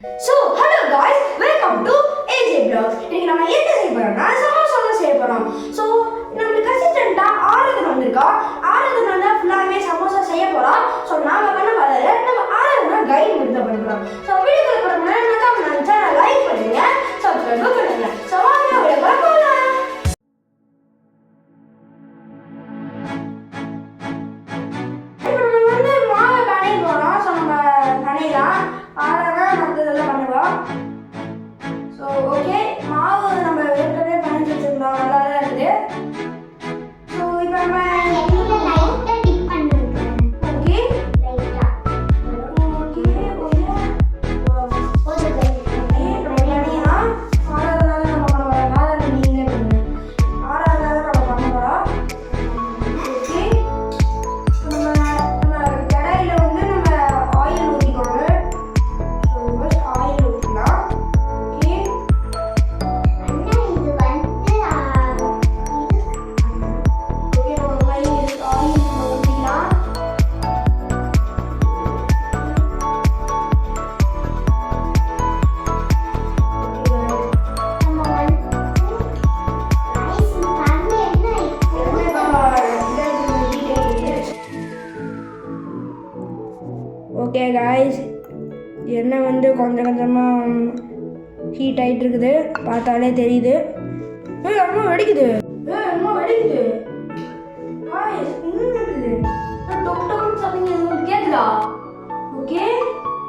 So, hello guys, welcome to AJ Vlogs. இன்னைக்கு நம்ம என்ன செய்ய போறோம்னா சமோசா செய்ய போறோம். So, நம்ம கசிஸ்டன்ட்டா ஆராதனா வந்திருக்கா. ஆராதனா தான் ஃபுல்லாவே சமோசா செய்ய போறோம். So, நாம பண்ண பதில நம்ம ஆராதனா கைட் கொடுத்து பண்றோம். So, வீடியோக்குள்ள போறோம்னா நம்ம சேனலை லைக் பண்ணுங்க, சப்ஸ்கிரைப் பண்ணுங்க. So, வாங்க வீடியோக்குள்ள போலாம். ஓகே காய்ஸ், எண்ணெய் வந்து கொஞ்சம் கொஞ்சமாக ஹீட் ஆகிட்டு இருக்குது, பார்த்தாலே தெரியுது. அம்மா வெடிக்குது, அம்மா வெடிக்குது காய்ஸ். என்னது டொக் டொக்னு சத்தம் எதுவும் கேட்குதா? ஓகே,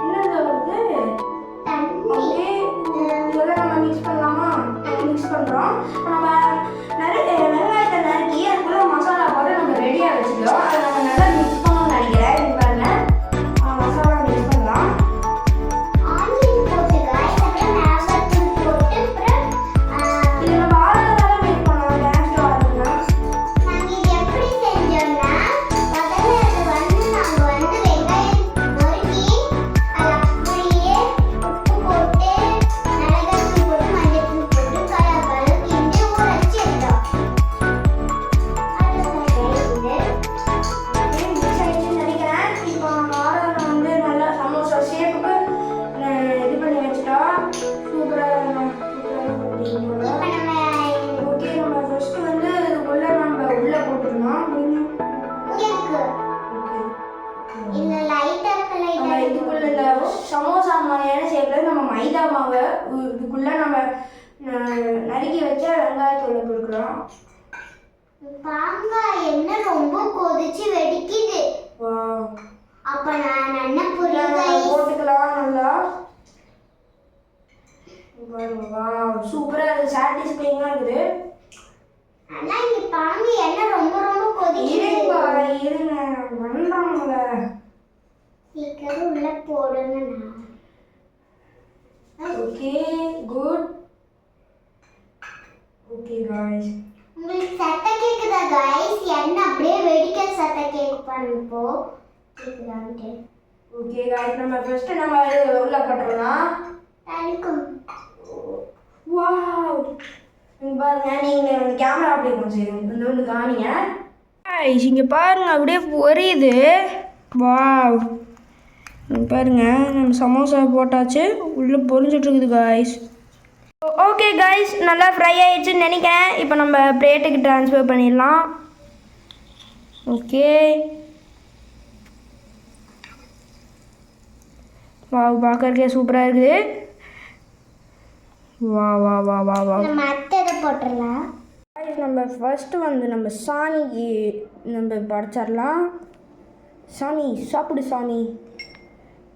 என்னது வருது? ஓகே, இதெல்லாம் நம்ம மிக்ஸ் பண்ணலாமா? மிக்ஸ் பண்ணுறோம். நம்ம நிறைய வெங்காயத்தை நறுக்கி அதுக்குள்ளே மசாலா போட்டு நம்ம ரெடியாக வச்சுக்கலாம். அதை நம்ம நல்லா மிக்ஸ் பண்ணணும்னு நினைக்கிறேன். சமோசா மாதிரியான ஷேப்பில் நம்ம மைதா மாவை இதுக்குள்ளே நம்ம நறுக்கி வச்ச வெங்காயத்தோட கொடுக்குறோம். என்ன ரொம்ப கொதிச்சு வெடிக்குது. அப்ப நான் என்ன போட்டுக்கலாம் நல்லா. சூப்பரா இருக்கு, சாட்டிஸ்ஃபைங்கா இருக்குது. ஆனா இங்க பாருங்க, என்ன ரொம்ப ரொம்ப கொதிக்குது. இருங்க வந்தாங்கல, சீக்கிரம் உள்ள போடுங்க. Okay good. ஓகே गाइस, உங்களுக்கு சத்தம் கேக்குதா गाइस? என்ன அப்படியே வெடிக்கிற சத்தம் கேக்கு பாருங்க. இப்போ கேக்குதான்ட்டு. ஓகே गाइस, நம்ம ஃபர்ஸ்ட் நம்ம உள்ள போட்டுறலாம். தனிக்கும். வாவ், இங்க பாருங்க, நீங்க கேமரா அப்படியே கொஞ்சம் இந்த வந்து காணிங்க. गाइस, இங்க பாருங்க அப்படியே பொரியுது. வாவ், பாருங்க நம்ம சமோசா போட்டாச்சு, உள்ளே பொரிஞ்சிட்ருக்குது காய்ஸ். ஓகே காய்ஸ், நல்லா ஃப்ரை ஆகிடுச்சுன்னு நினைக்கிறேன். இப்போ நம்ம பிளேட்டுக்கு ட்ரான்ஸ்ஃபர் பண்ணிடலாம். ஓகே, வாவ், பார்க்கறக்கே சூப்பராக இருக்குது. வா வா வா வா வா நம்ம அடுத்ததை போட்டுடலாம். நம்ம ஃபர்ஸ்ட்டு வந்து நம்ம சாணிக்கு நம்ம படைச்சிடலாம். சாமி சாப்பிடு, சாமி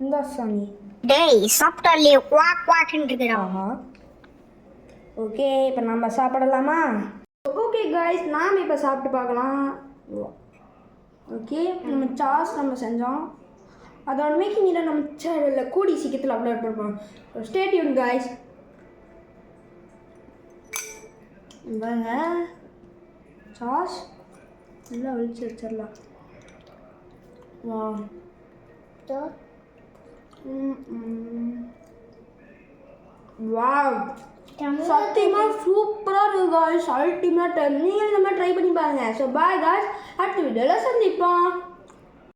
இந்த சாமி டேய் சாப்பிட்டாலே குவாக் குவாக்னு இருக்குடா. ஓகே, இப்போ நம்ம சாப்பிடலாமா? ஓகே காய்ஸ், நாம் இப்போ சாப்பிட்டு பார்க்கலாம். ஓகே, நம்ம சாஸ் நம்ம செஞ்சோம், அதோட மேக்கிங் இதை நம்ம சேனலில் கூடி சீக்கிரத்தில் அப்லோட் பண்ணுவோம். Stay tune guys. பாருங்க சாஸ் நல்லா ஒழிச்சு வச்சிடலாம். வா வாவ், சத்தியமாக சூப்பராக இருக்குது காய்ஸ், அல்டிமேட். நீங்கள் இந்த மாதிரி ட்ரை பண்ணி பாருங்கள். ஸோ பாய் காய்ஸ், அடுத்த வீடியோவில் சந்திப்போம்.